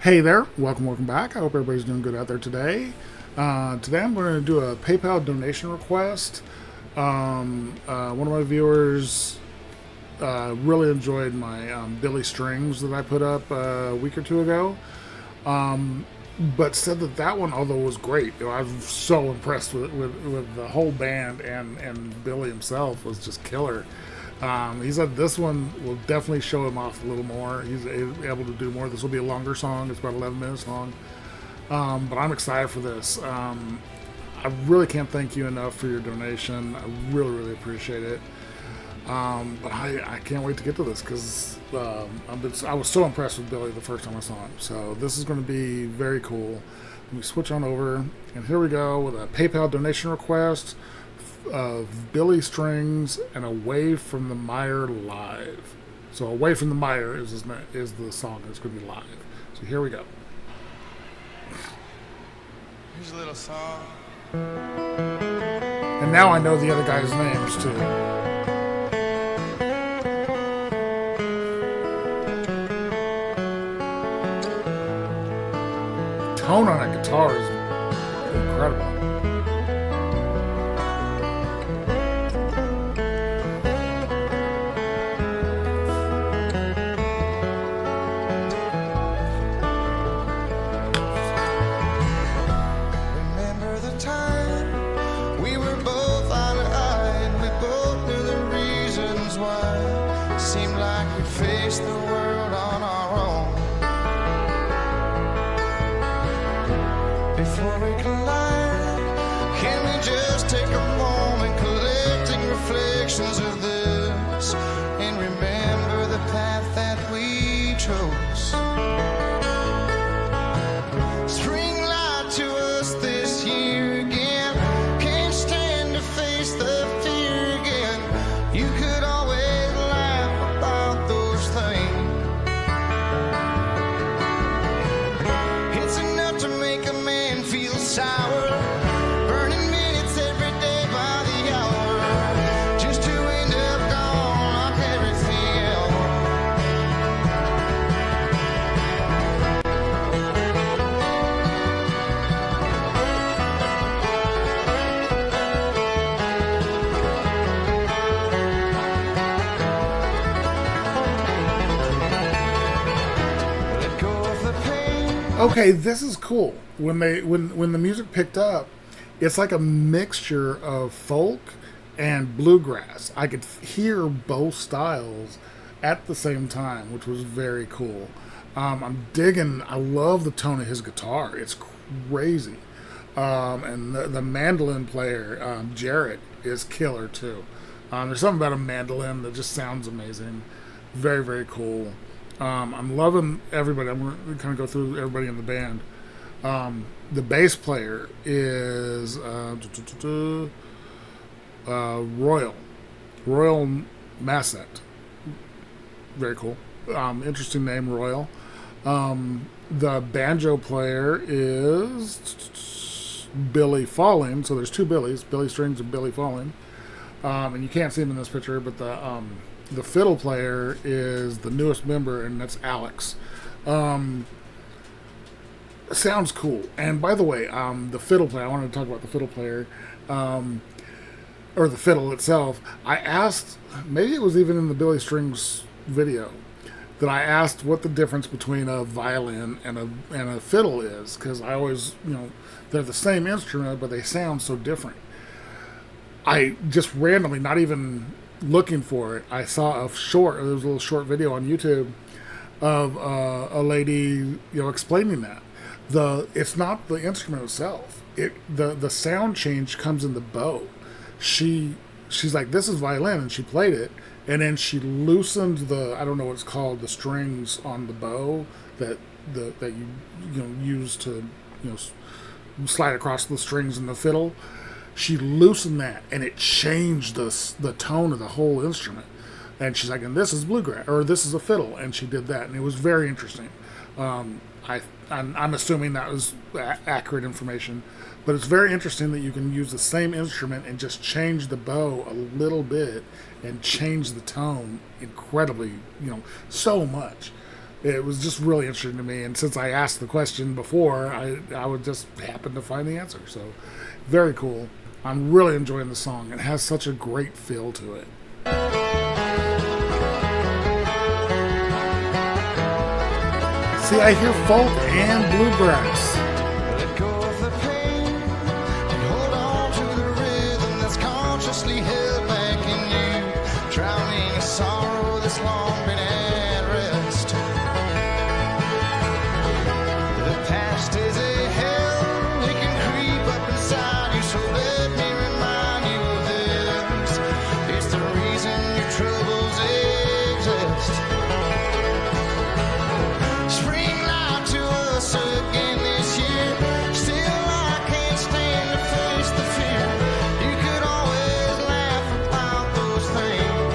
Hey there, welcome back. I hope everybody's doing good out there today. Today I'm going to do a PayPal donation request. One of my viewers really enjoyed my Billy Strings that I put up a week or two ago, but said that one, although was great, I was so impressed with the whole band and Billy himself was just killer. He said this one will definitely show him off a little more. He's able to do more. This will be a longer song. It's about 11 minutes long. But I'm excited for this. I really can't thank you enough for your donation. I really appreciate it. But I can't wait to get to this because I was so impressed with Billy the first time I saw him. So this is going to be very cool. Let me switch on over. And here we go with a PayPal donation request of Billy Strings and Away from the Mire Live. So Away from the Mire is the song. It's going to be live. So here we go. Here's a little song. And now I know the other guys' names too. Tone on a guitar is incredible. Remember the time we were both eye-to-eye, and we both knew the reasons why. It seemed like we faced the world on our own. Before we collide, can we just take a moment collecting reflections of this and remember the path that we chose? Spring lied to us this year again. Can't stand to face the fear again. You could always laugh about those things. It's enough to make a man feel sour, burning minutes every day by the hour, just to end up gone like everything else. Let go of the pain. Okay, this is cool. When the music picked up, it's like a mixture of folk and bluegrass. I could hear both styles at the same time, which was very cool. I'm digging. I love the tone of his guitar. It's crazy. And the mandolin player, Jarrett, is killer too. There's something about a mandolin that just sounds amazing. Very cool. I'm loving everybody. I'm going to kind of go through everybody in the band. The bass player is Royal Massett. Very cool. Interesting name, Royal. The banjo player is Billy Falling. So there's two Billys, Billy Strings and Billy Falling. And you can't see him in this picture, but the fiddle player is the newest member, and that's Alex. Sounds cool. And by the way, the fiddle player, I wanted to talk about the fiddle player, or the fiddle itself. I asked, maybe it was even in the Billy Strings video, that I asked what the difference between a violin and a fiddle is, because I always, they're the same instrument, but they sound so different. I just randomly, not even looking for it, I saw there was a little short video on YouTube of a lady, explaining that. It's not the instrument itself. The sound change comes in the bow. She's like, this is violin, and she played it, and then she loosened I don't know what it's called, the strings on the bow that you use to slide across the strings in the fiddle. She loosened that, and it changed the tone of the whole instrument. And she's like, and this is bluegrass, or this is a fiddle, and she did that, and it was very interesting. I'm assuming that was accurate information, but it's very interesting that you can use the same instrument and just change the bow a little bit and change the tone incredibly, so much. it was just really interesting to me. And since I asked the question before, I would just happen to find the answer. So very cool. I'm really enjoying the song. It has such a great feel to it. See, I hear folk and bluegrass. Let go of the pain and hold on to the rhythm that's consciously held back in you, drowning a sorrow that's long been at rest. The past is a hell, it can creep up inside you, so let me remind you of this. It's the reason your troubles exist. Spring light to us again this year. Still I can't stand to face the fear. You could always laugh about those things.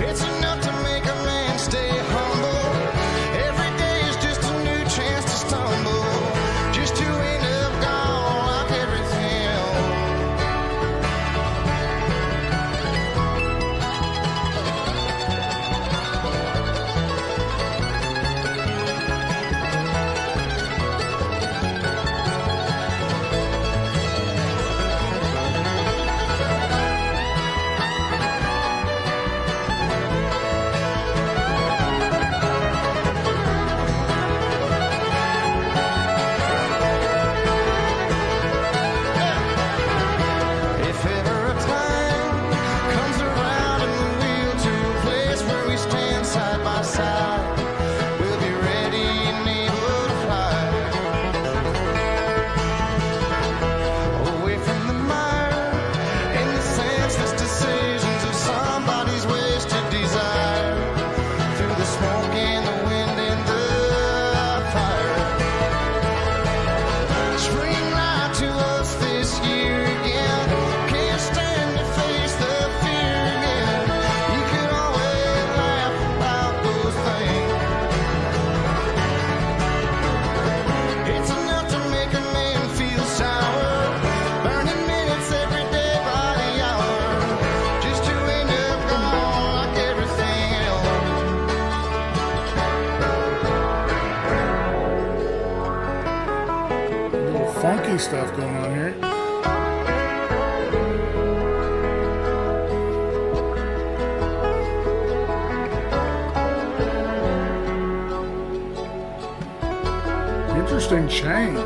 It's enough to make a man stay humble. Every day is just a new chance to stumble, just to end up gone like everything else. If ever a time comes around and we wheel to a place where we stand side by side, we'll be ready and able to fly away from the mire and the senseless decisions of somebody's wasted desire, through the smoke and the wind and the fire. Spring light to us this year again. Can't stand to face the fear again. You could always laugh about those things. It's enough to make a man feel sour, burning minutes every day by the hour, just to end up gone like everything else. A little funky stuff going on here. Interesting change.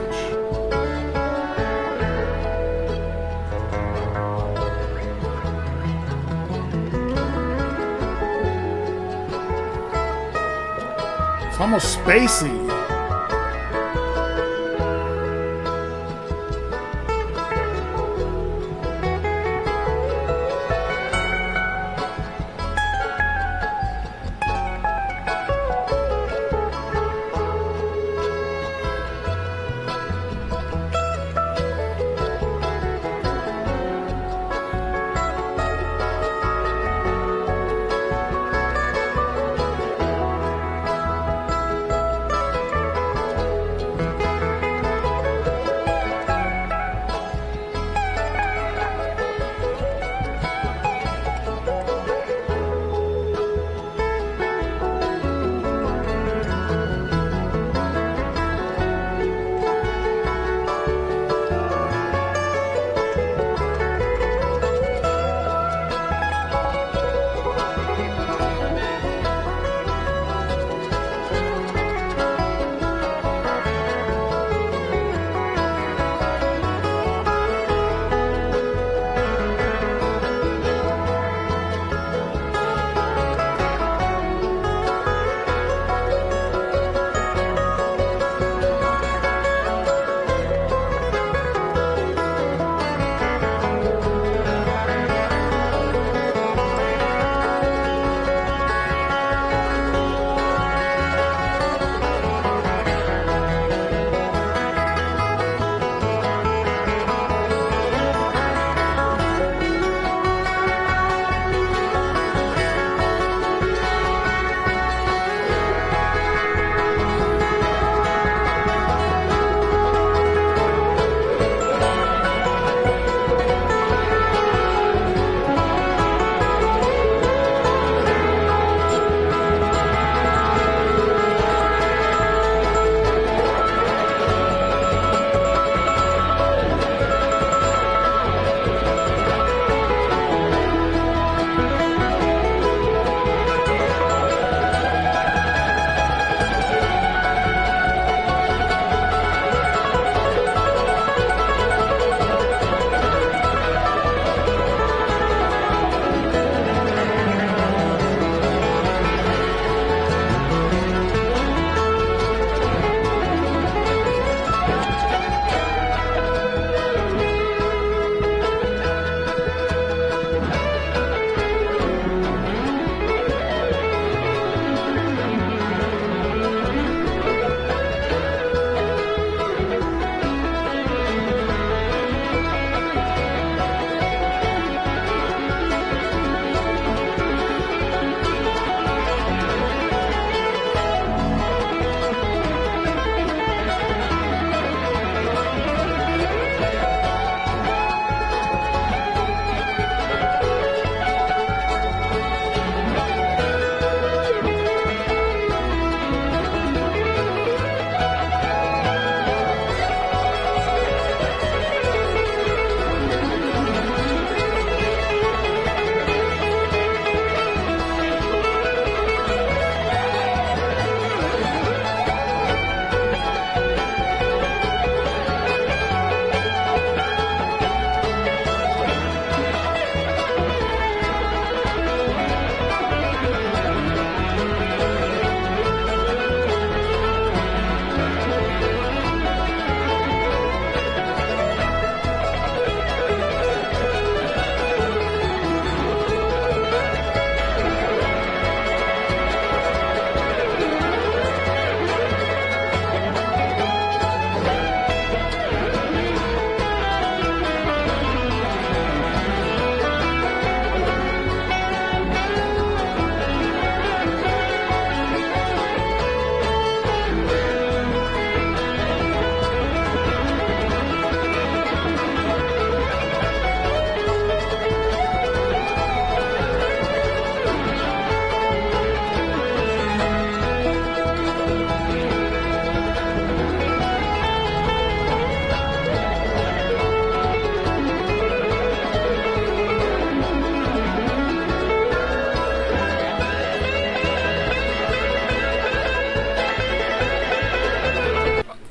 It's almost spacey.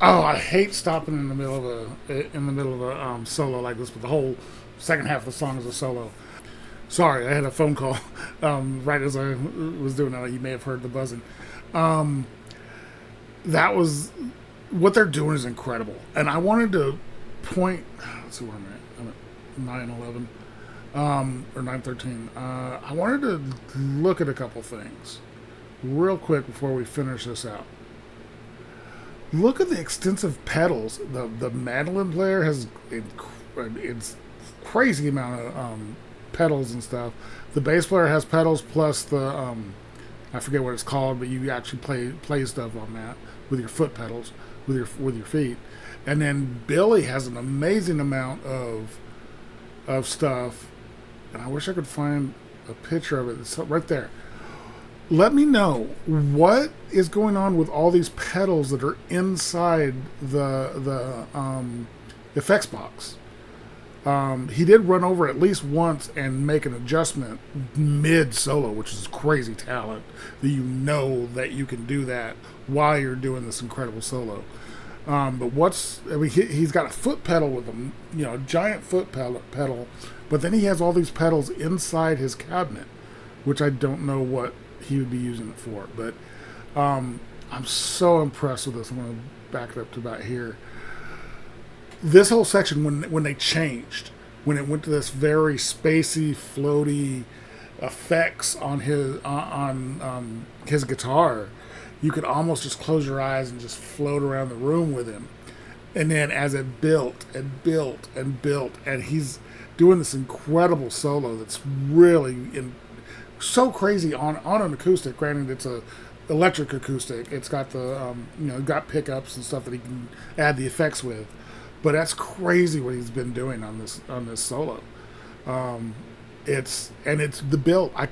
Oh, I hate stopping in the middle of a solo like this, but the whole second half of the song is a solo. Sorry, I had a phone call right as I was doing that. You may have heard the buzzing. That was what they're doing is incredible, and I wanted to point. Let's see where I'm at. I'm at 9:11 or 9:13. I wanted to look at a couple things real quick before we finish this out. Look at the extensive pedals. The mandolin player has it's crazy amount of pedals and stuff. The bass player has pedals plus the I forget what it's called, but you actually play stuff on that with your foot pedals with your feet. And then Billy has an amazing amount of stuff, and I wish I could find a picture of it. It's right there. Let me know what is going on with all these pedals that are inside the effects box. He did run over at least once and make an adjustment mid solo, which is crazy talent that you know that you can do that while you're doing this incredible solo. But he's got a foot pedal with a giant foot pedal, but then he has all these pedals inside his cabinet, which I don't know what he would be using it for. But I'm so impressed with this. I'm going to back it up to about here. This whole section, when they changed, when it went to this very spacey, floaty effects on his guitar, you could almost just close your eyes and just float around the room with him. And then as it built and built and built, and he's doing this incredible solo that's really so crazy on an acoustic. Granted, it's a electric acoustic. It's got the got pickups and stuff that he can add the effects with. But that's crazy what he's been doing on this solo. It's the build. I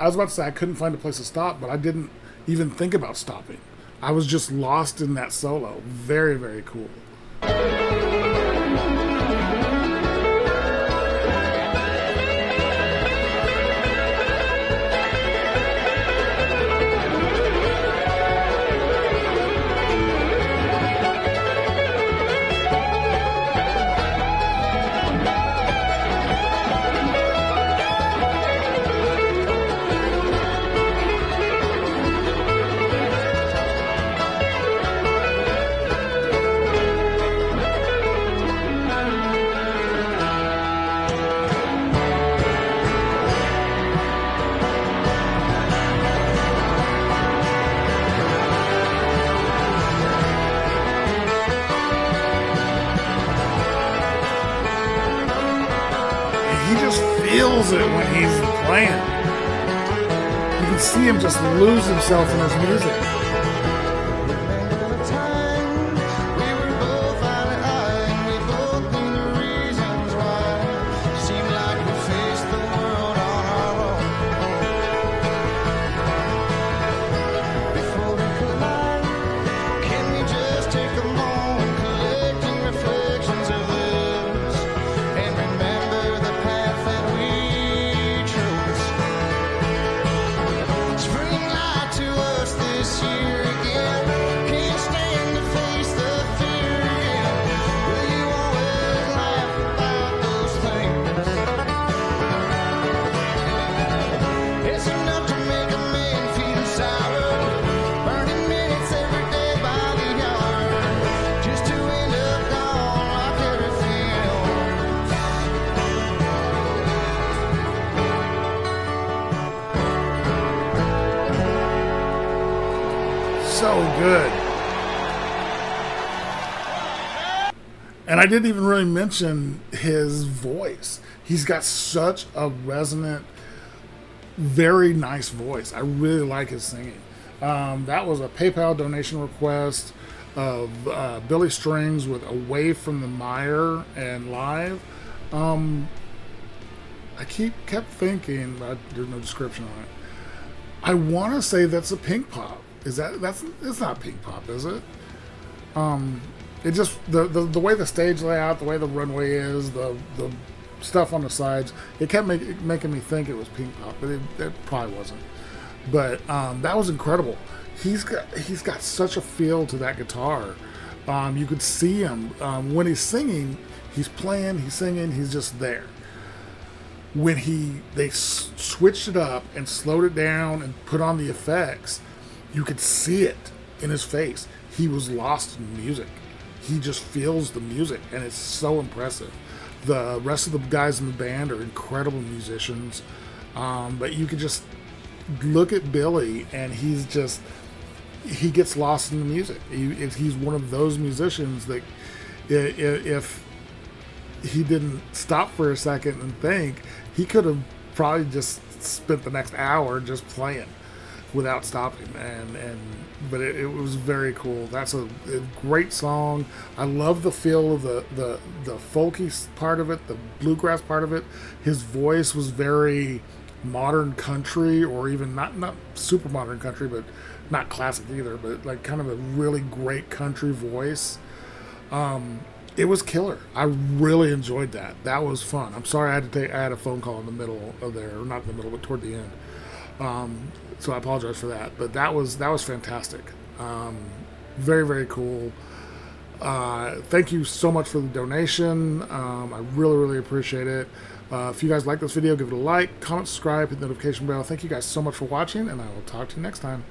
was about to say I couldn't find a place to stop, but I didn't even think about stopping. I was just lost in that solo. Very, very cool. He just feels it when he's playing. You can see him just lose himself in his music. Remember the time we were both eye to eye, and we both knew the reasons why. Seemed like we faced the world on our own. Before we collide, can we just take a moment, collecting reflections of this, and remember the path that we chose? Spring light to us this year again. Can't stand to face the fear again. Will you always laugh about those things? It's enough to make a man feel sour. Burning minutes every day by the hour, just to end up gone like everything else. So good. And I didn't even really mention his voice. He's got such a resonant, very nice voice. I really like his singing. That was a PayPal donation request of Billy Strings with Away from the Mire and Live. I kept thinking, there's no description on it. I want to say that's a Pink Pop. It's not Pink Pop, is it? It just the way the stage layout, the way the runway is, the stuff on the sides, it kept making me think it was Pink Pop, but it probably wasn't. But that was incredible. he's got such a feel to that guitar. You could see him when he's singing. He's playing, he's singing, he's just there. When they switched it up and slowed it down and put on the effects, you could see it in his face. He was lost in music. He just feels the music, and it's so impressive. The rest of the guys in the band are incredible musicians, but you could just look at Billy, and he gets lost in the music. He's one of those musicians that if he didn't stop for a second and think, he could have probably just spent the next hour just playing without stopping. But it was very cool. That's a great song. I love the feel of the folky part of it, the bluegrass part of it. His voice was very modern country, or even not super modern country, but not classic either, but like kind of a really great country voice. It was killer. I really enjoyed that. That was fun. I'm sorry I had a phone call in the middle of there, or not in the middle, but toward the end. So I apologize for that. But that was fantastic. Very, very cool. Thank you so much for the donation. I really, really appreciate it. If you guys like this video, give it a like, comment, subscribe, hit the notification bell. Thank you guys so much for watching, and I will talk to you next time.